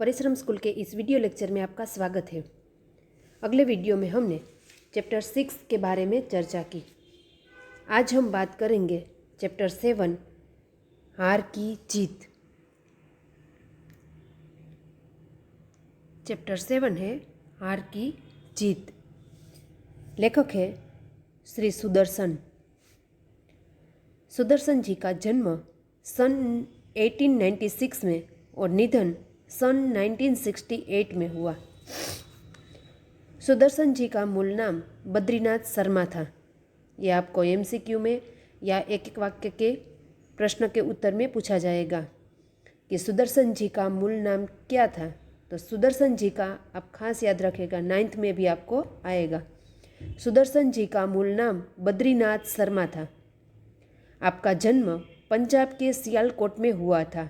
परिश्रम स्कूल के इस वीडियो लेक्चर में आपका स्वागत है। अगले वीडियो में हमने चैप्टर 6 के बारे में चर्चा की। आज हम बात करेंगे चैप्टर 7 हार की जीत। चैप्टर 7 है हार की जीत। लेखक है श्री सुदर्शन। सुदर्शन जी का जन्म सन 1896 में और निधन सन 1968 में हुआ। सुदर्शन जी का मूल नाम बद्रीनाथ शर्मा था। यह आपको एमसीक्यू में या एक एक वाक्य के प्रश्न के उत्तर में पूछा जाएगा कि सुदर्शन जी का मूल नाम क्या था। तो सुदर्शन जी का आप खास याद रखेगा, 9th में भी आपको आएगा। सुदर्शन जी का मूल नाम बद्रीनाथ शर्मा था। आपका जन्म पंजाब के सियालकोट में हुआ था।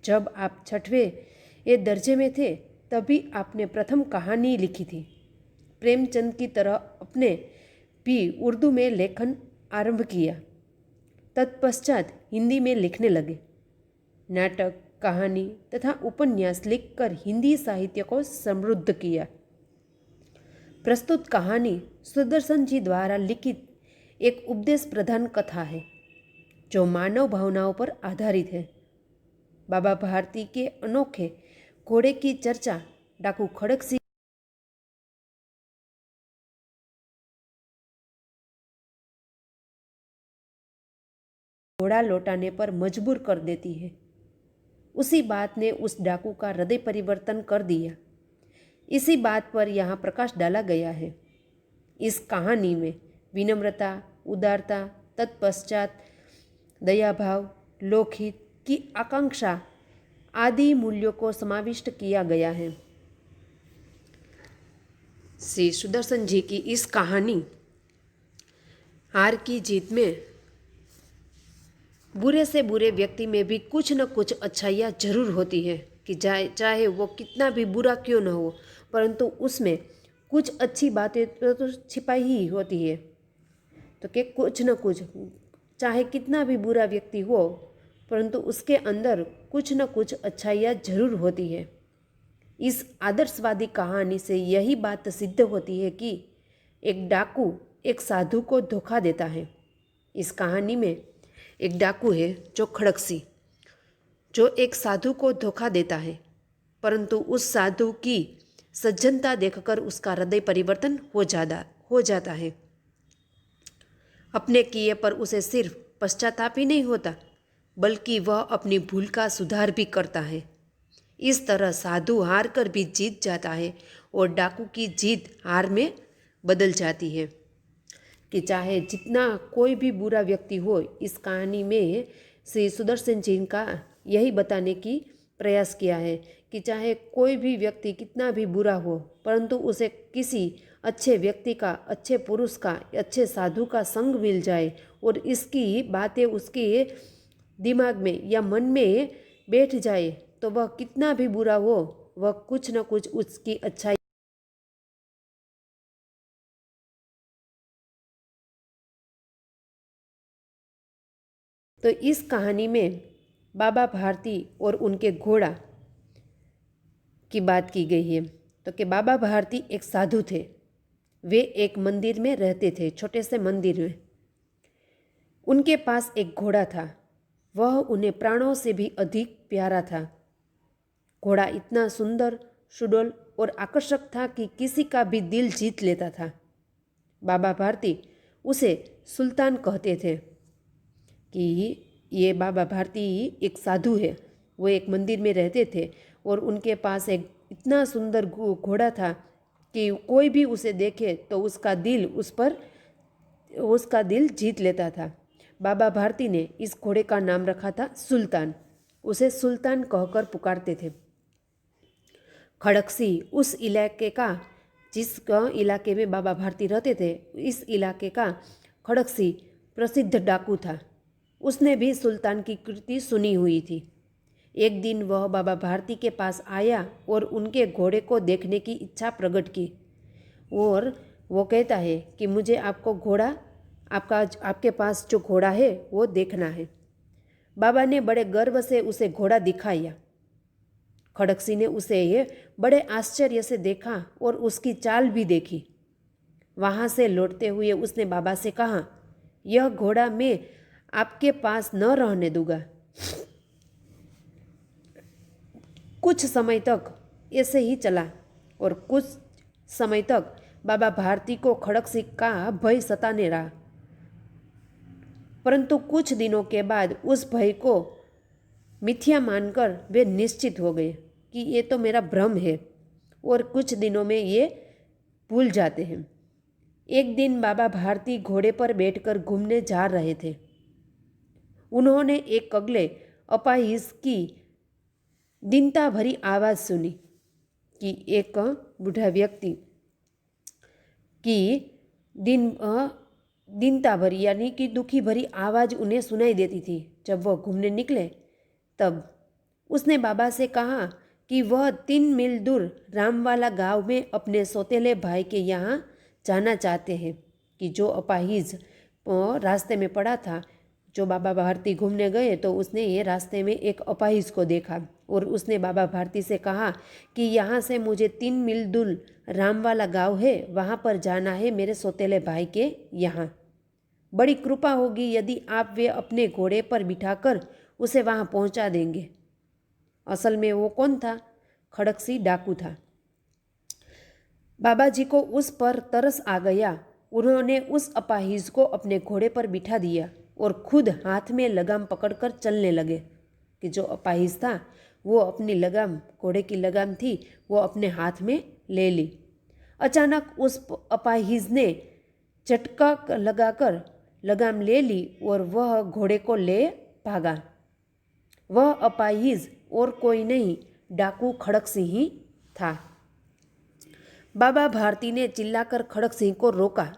जब आप 6वें दर्जे में थे तभी आपने प्रथम कहानी लिखी थी। प्रेमचंद की तरह अपने भी उर्दू में लेखन आरंभ किया। तत्पश्चात हिंदी में लिखने लगे। नाटक, कहानी तथा उपन्यास लिखकर हिंदी साहित्य को समृद्ध किया। प्रस्तुत कहानी सुदर्शन जी द्वारा लिखित एक उपदेश प्रधान कथा है जो मानव भावनाओं पर आधारित है। बाबा भारती के अनोखे घोड़े की चर्चा डाकू खड़क घोड़ा लौटाने पर मजबूर कर देती है। उसी बात ने उस डाकू का हृदय परिवर्तन कर दिया। इसी बात पर यहाँ प्रकाश डाला गया है। इस कहानी में विनम्रता, उदारता, तत्पश्चात दयाभाव, लोकहित की आकांक्षा आदि मूल्यों को समाविष्ट किया गया है। श्री सुदर्शन जी की इस कहानी हार की जीत में बुरे से बुरे व्यक्ति में भी कुछ न कुछ अच्छाइयाँ जरूर होती है कि चाहे वो कितना भी बुरा क्यों न हो, परंतु उसमें कुछ अच्छी बातें तो छिपाई ही होती है। तो कि कुछ न कुछ, चाहे कितना भी बुरा व्यक्ति हो, परंतु उसके अंदर कुछ न कुछ अच्छाइयाँ जरूर होती है। इस आदर्शवादी कहानी से यही बात सिद्ध होती है कि एक डाकू एक साधु को धोखा देता है। इस कहानी में एक डाकू है जो खड़कसी, जो एक साधु को धोखा देता है, परंतु उस साधु की सज्जनता देखकर उसका हृदय परिवर्तन हो जाता है। अपने किए पर उसे सिर्फ पश्चाताप ही नहीं होता, बल्कि वह अपनी भूल का सुधार भी करता है। इस तरह साधु हार कर भी जीत जाता है और डाकू की जीत हार में बदल जाती है। कि चाहे जितना कोई भी बुरा व्यक्ति हो, इस कहानी में श्री सुदर्शन जी का यही बताने की प्रयास किया है कि चाहे कोई भी व्यक्ति कितना भी बुरा हो, परंतु उसे किसी अच्छे व्यक्ति का, अच्छे पुरुष का, अच्छे साधु का संग मिल जाए और इसकी बातें उसके दिमाग में या मन में बैठ जाए, तो वह कितना भी बुरा हो, वह कुछ न कुछ उसकी अच्छाई। तो इस कहानी में बाबा भारती और उनके घोड़ा की बात की गई है। तो कि बाबा भारती एक साधु थे। वे एक मंदिर में रहते थे, छोटे से मंदिर में। उनके पास एक घोड़ा था। वह उन्हें प्राणों से भी अधिक प्यारा था। घोड़ा इतना सुंदर, सुडौल और आकर्षक था कि किसी का भी दिल जीत लेता था। बाबा भारती उसे सुल्तान कहते थे कि ये बाबा भारती एक साधु है। वो एक मंदिर में रहते थे और उनके पास एक इतना सुंदर घोड़ा था कि कोई भी उसे देखे तो उसका दिल जीत लेता था। बाबा भारती ने इस घोड़े का नाम रखा था सुल्तान। उसे सुल्तान कहकर पुकारते थे। खड़कसी उस इलाके का, जिस इलाके में बाबा भारती रहते थे, इस इलाके का खड़कसी प्रसिद्ध डाकू था। उसने भी सुल्तान की कृति सुनी हुई थी। एक दिन वह बाबा भारती के पास आया और उनके घोड़े को देखने की इच्छा प्रकट की और वो कहता है कि मुझे आपके पास जो घोड़ा है वो देखना है। बाबा ने बड़े गर्व से उसे घोड़ा दिखाया। खड़क सिंह ने उसे ये बड़े आश्चर्य से देखा और उसकी चाल भी देखी। वहाँ से लौटते हुए उसने बाबा से कहा, यह घोड़ा मैं आपके पास न रहने दूंगा। कुछ समय तक ऐसे ही चला और कुछ समय तक बाबा भारती को खड़क सिंह का भय सताने रहा, परंतु कुछ दिनों के बाद उस भय को मिथ्या मानकर वे निश्चित हो गए कि ये तो मेरा भ्रम है और कुछ दिनों में ये भूल जाते हैं। एक दिन बाबा भारती घोड़े पर बैठकर घूमने जा रहे थे। उन्होंने एक अगले अपाहिज की दीनता भरी आवाज़ सुनी कि एक बूढ़ा व्यक्ति की दीनता भरी यानी कि दुखी भरी आवाज़ उन्हें सुनाई देती थी। जब वह घूमने निकले तब उसने बाबा से कहा कि वह 3 मील दूर रामवाला गांव में अपने सौतेले भाई के यहाँ जाना चाहते हैं कि जो अपाहिज रास्ते में पड़ा था। जो बाबा भारती घूमने गए तो उसने ये रास्ते में एक अपाहिज को देखा और उसने बाबा भारती से कहा कि यहाँ से मुझे 3 मील दूर रामवाला गांव है, वहाँ पर जाना है मेरे सौतेले भाई के यहाँ। बड़ी कृपा होगी यदि आप वे अपने घोड़े पर बिठाकर उसे वहाँ पहुँचा देंगे। असल में वो कौन था? खड़क सिंह डाकू था। बाबा जी को उस पर तरस आ गया। उन्होंने उस अपाहिज को अपने घोड़े पर बिठा दिया और खुद हाथ में लगाम पकड़कर चलने लगे कि जो अपाहिज था वो अपनी लगाम, घोड़े की लगाम थी, वो अपने हाथ में ले ली। अचानक उस अपाहिज ने झटका लगाकर लगाम ले ली और वह घोड़े को ले भागा। वह अपाहिज और कोई नहीं, डाकू खड़क सिंह ही था। बाबा भारती ने चिल्लाकर खड़क सिंह को रोका।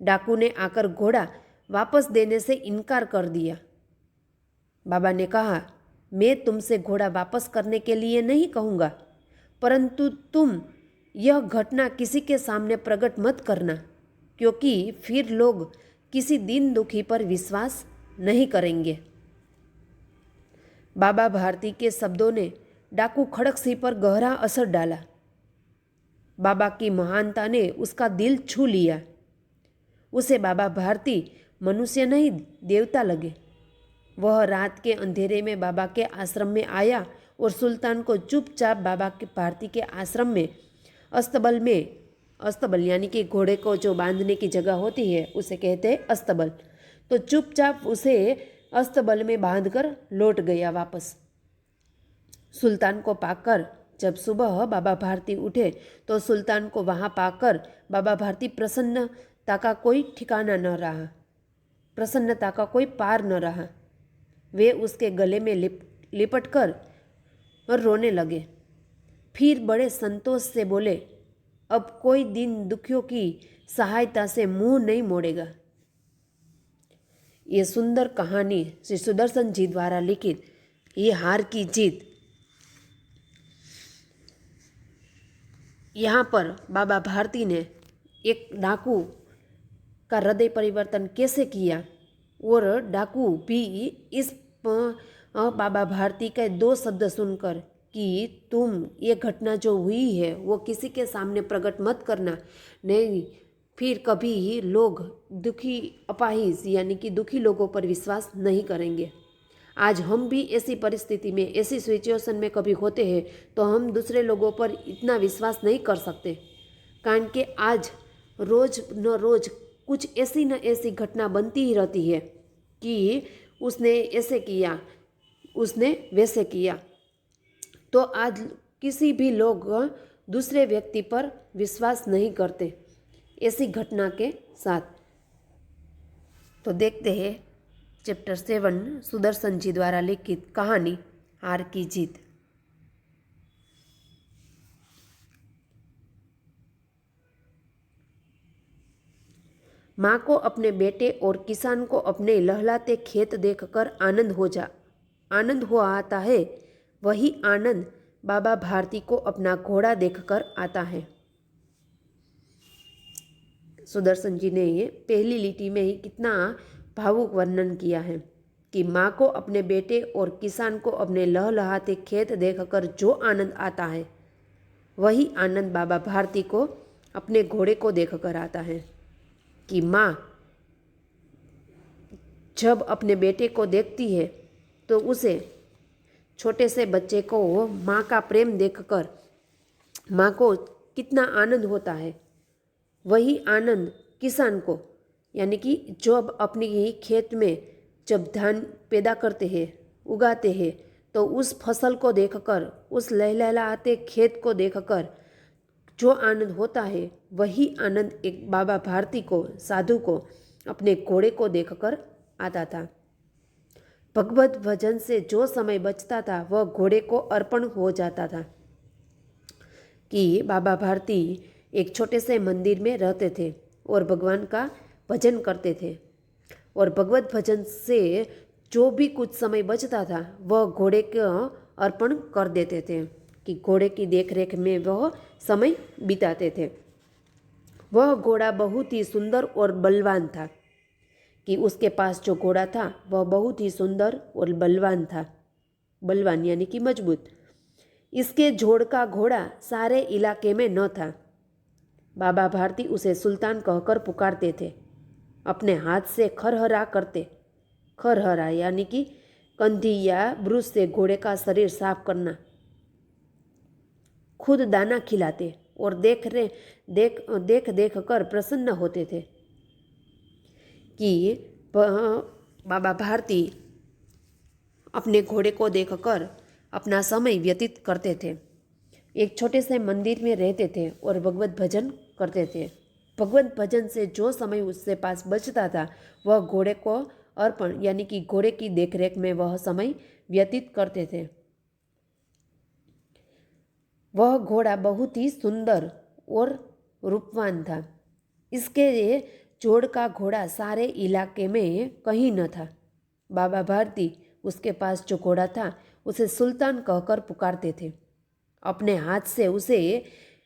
डाकू ने आकर घोड़ा वापस देने से इनकार कर दिया। बाबा ने कहा, मैं तुमसे घोड़ा वापस करने के लिए नहीं कहूँगा, परंतु तुम यह घटना किसी के सामने प्रकट मत करना, क्योंकि फिर लोग किसी दीन दुखी पर विश्वास नहीं करेंगे। बाबा भारती के शब्दों ने डाकू खड़क सिंह पर गहरा असर डाला। बाबा की महानता ने उसका दिल छू लिया। उसे बाबा भारती मनुष्य नहीं देवता लगे। वह रात के अंधेरे में बाबा के आश्रम में आया और सुल्तान को चुपचाप बाबा के भारती के आश्रम में अस्तबल यानी कि घोड़े को जो बांधने की जगह होती है उसे कहते हैं अस्तबल, तो चुपचाप उसे अस्तबल में बांधकर लौट गया वापस। सुल्तान को पाकर जब सुबह बाबा भारती उठे तो सुल्तान को वहाँ पाकर बाबा भारती प्रसन्नता का कोई ठिकाना न रहा, प्रसन्नता का कोई पार न रहा। वे उसके गले में लिपट कर और रोने लगे। फिर बड़े संतोष से बोले, अब कोई दीन दुखियों की सहायता से मुंह नहीं मोड़ेगा। ये सुंदर कहानी श्री सुदर्शन जी द्वारा लिखित ये हार की जीत, यहाँ पर बाबा भारती ने एक डाकू का हृदय परिवर्तन कैसे किया और डाकू भी इस बाबा भारती के 2 शब्द सुनकर कि तुम ये घटना जो हुई है वो किसी के सामने प्रकट मत करना, नहीं फिर कभी ही लोग दुखी अपाहिज यानी कि दुखी लोगों पर विश्वास नहीं करेंगे। आज हम भी ऐसी परिस्थिति में, ऐसी सिचुएशन में कभी होते हैं तो हम दूसरे लोगों पर इतना विश्वास नहीं कर सकते, कारण कि आज रोज न रोज कुछ ऐसी न ऐसी घटना बनती ही रहती है कि उसने ऐसे किया, उसने वैसे किया। तो आज किसी भी लोग दूसरे व्यक्ति पर विश्वास नहीं करते ऐसी घटना के साथ। तो देखते हैं चैप्टर 7 सुदर्शन जी द्वारा लिखित कहानी हार की जीत। माँ को अपने बेटे और किसान को अपने लहलाते खेत देखकर आनंद हो आता है, वही आनंद बाबा भारती को अपना घोड़ा देखकर आता है। सुदर्शन जी ने ये पहली लिटी में ही कितना भावुक वर्णन किया है। कि माँ को अपने बेटे और किसान को अपने लहलहाते खेत देखकर जो आनंद आता है, वही आनंद बाबा भारती को अपने घोड़े को देखकर आता है। कि माँ जब अपने बेटे को देखती है तो उसे, छोटे से बच्चे को माँ का प्रेम देखकर माँ को कितना आनंद होता है, वही आनंद किसान को, यानी कि जब अपनी ही खेत में जब धान पैदा करते हैं, उगाते हैं, तो उस फसल को देखकर, उस लहलहाते खेत को देखकर जो आनंद होता है, वही आनंद एक बाबा भारती को, साधु को, अपने घोड़े को देखकर आता था। भगवत भजन से जो समय बचता था वह घोड़े को अर्पण हो जाता था। कि बाबा भारती एक छोटे से मंदिर में रहते थे और भगवान का भजन करते थे, और भगवत भजन से जो भी कुछ समय बचता था वह घोड़े को अर्पण कर देते थे, कि घोड़े की देखरेख में वह समय बिताते थे। वह घोड़ा बहुत ही सुंदर और बलवान था, कि उसके पास जो घोड़ा था वह बहुत ही सुंदर और बलवान था। बलवान यानी कि मजबूत। इसके जोड़ का घोड़ा सारे इलाके में न था। बाबा भारती उसे सुल्तान कहकर पुकारते थे। अपने हाथ से खरहरा करते, खरहरा यानी कि कंधी या ब्रूश से घोड़े का शरीर साफ करना, खुद दाना खिलाते और देख कर प्रसन्न होते थे। कि बाबा भारती अपने घोड़े को देखकर अपना समय व्यतीत करते थे। एक छोटे से मंदिर में रहते थे और भगवत भजन करते थे। भगवत भजन से जो समय उसके पास बचता था वह घोड़े को अर्पण यानी कि घोड़े की देखरेख में वह समय व्यतीत करते थे। वह घोड़ा बहुत ही सुंदर और रूपवान था। इसके जोड़ का घोड़ा सारे इलाके में कहीं न था। बाबा भारती उसके पास जो घोड़ा था उसे सुल्तान कहकर पुकारते थे। अपने हाथ से उसे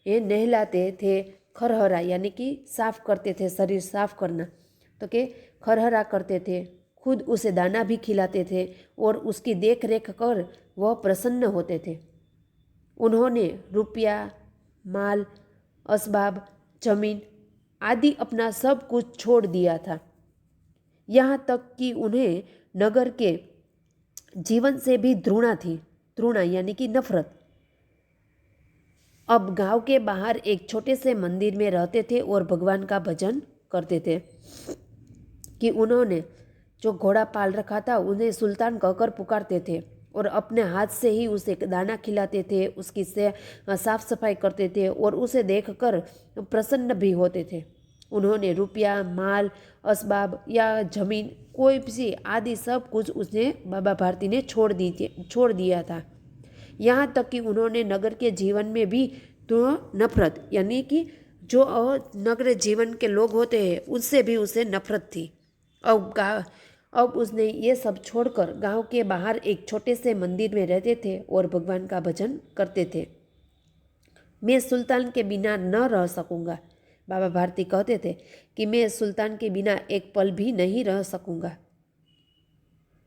नहलाते थे, खरहरा यानी कि साफ करते थे, शरीर साफ करना, तो के खरहरा करते थे, खुद उसे दाना भी खिलाते थे और उसकी देख रेख कर वह प्रसन्न होते थे। उन्होंने रुपया, माल, असबाब, जमीन आदि अपना सब कुछ छोड़ दिया था। यहाँ तक कि उन्हें नगर के जीवन से भी घृणा थी, घृणा यानी कि नफरत। अब गांव के बाहर एक छोटे से मंदिर में रहते थे और भगवान का भजन करते थे। कि उन्होंने जो घोड़ा पाल रखा था उन्हें सुल्तान कहकर पुकारते थे और अपने हाथ से ही उसे दाना खिलाते थे, उसकी से साफ सफाई करते थे और उसे देखकर प्रसन्न भी होते थे। उन्होंने रुपया, माल, असबाब या जमीन कोई भी आदि सब कुछ उसने बाबा भारती ने छोड़ दिया था। यहाँ तक कि उन्होंने नगर के जीवन में भी तो नफरत यानी कि जो नगर जीवन के लोग होते हैं उससे भी उसे नफरत थी। अब उसने ये सब छोड़कर गांव के बाहर एक छोटे से मंदिर में रहते थे और भगवान का भजन करते थे। मैं सुल्तान के बिना न रह सकूंगा। बाबा भारती कहते थे कि मैं सुल्तान के बिना एक पल भी नहीं रह सकूंगा।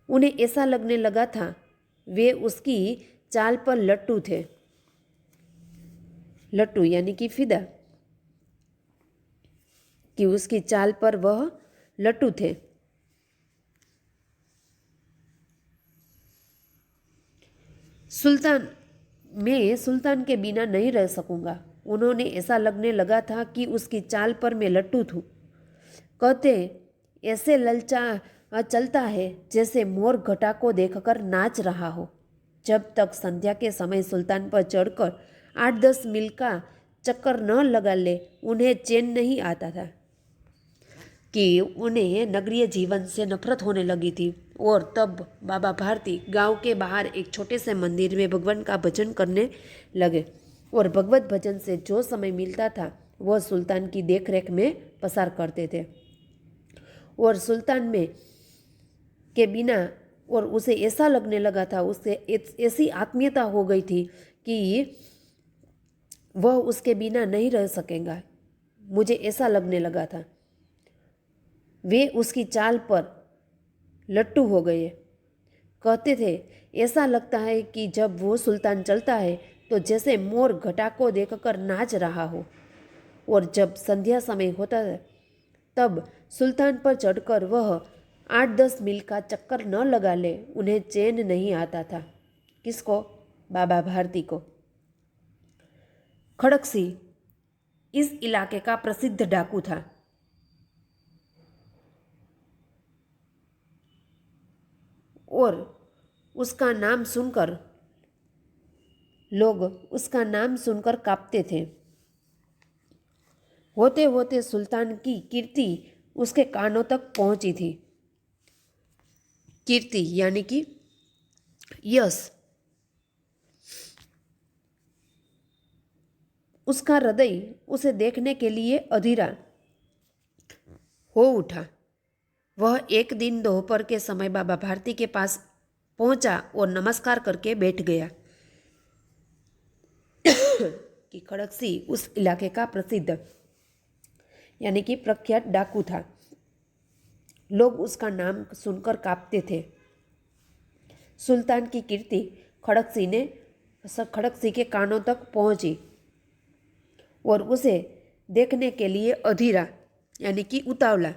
उन्हें ऐसा लगने लगा था वे उसकी चाल पर लट्टू थे। लट्टू यानी कि फिदा, कि उसकी चाल पर वह लट्टू थे। मैं सुल्तान के बिना नहीं रह सकूंगा। उन्होंने ऐसा लगने लगा था कि उसकी चाल पर मैं लट्टू थूं। कहते ऐसे चलता है जैसे मोर घटा को देखकर नाच रहा हो। जब तक संध्या के समय सुल्तान पर चढ़कर 8-10 मील का चक्कर न लगा ले उन्हें चैन नहीं आता था। कि उन्हें नगरीय जीवन से नफरत होने लगी थी। और तब बाबा भारती गांव के बाहर एक छोटे से मंदिर में भगवान का भजन करने लगे और भगवत भजन से जो समय मिलता था वह सुल्तान की देखरेख में पसार करते थे। और सुल्तान में के बिना, और उसे ऐसा लगने लगा था, उससे ऐसी आत्मीयता हो गई थी कि वह उसके बिना नहीं रह सकेगा। मुझे ऐसा लगने लगा था। वे उसकी चाल पर लट्टू हो गए कहते थे, ऐसा लगता है कि जब वो सुल्तान चलता है तो जैसे मोर घटा को देखकर नाच रहा हो। और जब संध्या समय होता है तब सुल्तान पर चढ़कर वह 8-10 मील का चक्कर न लगा ले, उन्हें चैन नहीं आता था। किसको? बाबा भारती को। खड़क सिंह इस इलाके का प्रसिद्ध डाकू था। और उसका नाम सुनकर लोग उसका नाम सुनकर कांपते थे। होते होते सुल्तान की कीर्ति उसके कानों तक पहुंची थी। कीर्ति यानी कि यश। उसका हृदय उसे देखने के लिए अधीरा हो उठा। वह एक दिन दोपहर के समय बाबा भारती के पास पहुंचा और नमस्कार करके बैठ गया कि खड़क सिंह उस इलाके का प्रसिद्ध यानी कि प्रख्यात डाकू था। लोग उसका नाम सुनकर कांपते थे। सुल्तान की कीर्ति खड़क सिंह के कानों तक पहुंची और उसे देखने के लिए अधीरा यानी कि उतावला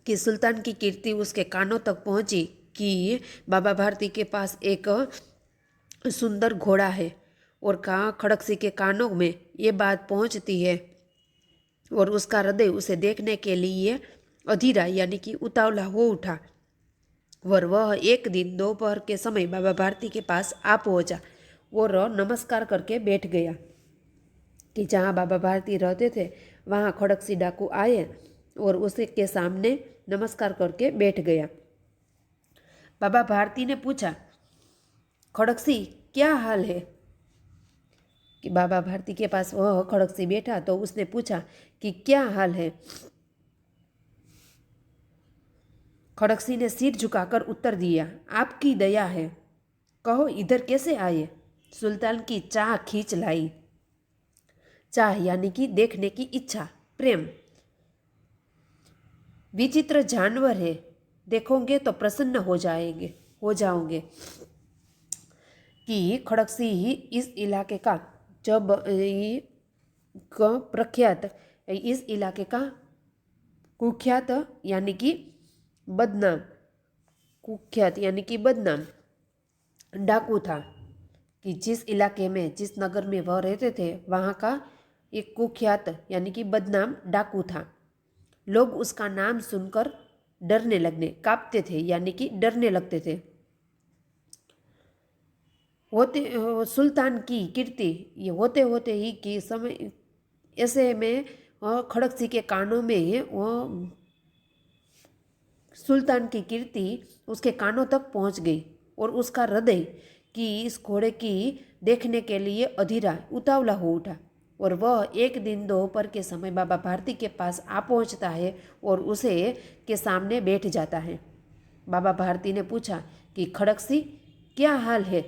कि सुल्तान की कीर्ति उसके कानों तक पहुंची कि बाबा भारती के पास एक सुंदर घोड़ा है। और कहाँ खड़क सिंह के कानों में ये बात पहुंचती है और उसका हृदय उसे देखने के लिए अधीरा यानी कि उतावला हो उठा। और वह एक दिन दोपहर के समय बाबा भारती के पास आ पहुंचा और नमस्कार करके बैठ गया कि जहाँ बाबा भारती रहते थे वहाँ खड़क सिंह डाकू आए और उसी के सामने नमस्कार करके बैठ गया। बाबा भारती ने पूछा, खड़क सिंह क्या हाल है? कि बाबा भारती के पास वह खड़क सिंह बैठा तो उसने पूछा कि क्या हाल है? खड़क सिंह ने सिर झुकाकर उत्तर दिया, आपकी दया है। कहो इधर कैसे आए? सुल्तान की चाह खींच लाई। चाह यानी कि देखने की इच्छा, प्रेम। विचित्र जानवर है, देखोगे तो प्रसन्न हो जाओगे। कि खड़क सिंह इस इलाके का जब प्रख्यात इस इलाके का कुख्यात यानी कि बदनाम डाकू था। कि जिस इलाके में जिस नगर में वह रहते थे वहाँ का एक कुख्यात यानी कि बदनाम डाकू था। लोग उसका नाम सुनकर डरने लगने कांपते थे यानी कि डरने लगते थे। सुल्तान की कीर्ति ये होते होते ही कि समय ऐसे में खड़क सिंह के कानों में वह सुल्तान की कीर्ति उसके कानों तक पहुंच गई और उसका हृदय कि इस घोड़े की देखने के लिए अधीरा उतावला हो उठा। और वह एक दिन दोपहर के समय बाबा भारती के पास आ पहुंचता है और उसे के सामने बैठ जाता है। बाबा भारती ने पूछा कि खड़क सिंह क्या हाल है?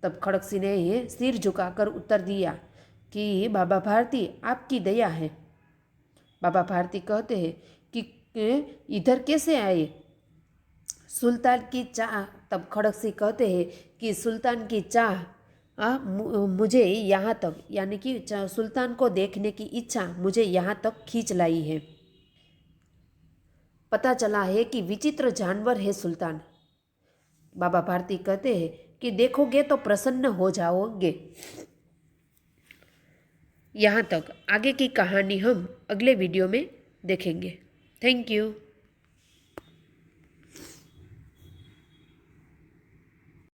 तब खड़क सिंह ने सिर झुकाकर उत्तर दिया कि बाबा भारती आपकी दया है। बाबा भारती कहते हैं कि इधर कैसे आए? सुल्तान की चाह। तब खड़क सिंह कहते हैं कि सुल्तान की चाह मुझे यहाँ तक यानी कि सुल्तान को देखने की इच्छा मुझे यहाँ तक खींच लाई है। पता चला है कि विचित्र जानवर है सुल्तान। बाबा भारती कहते हैं कि देखोगे तो प्रसन्न हो जाओगे। यहाँ तक आगे की कहानी हम अगले वीडियो में देखेंगे। Thank you.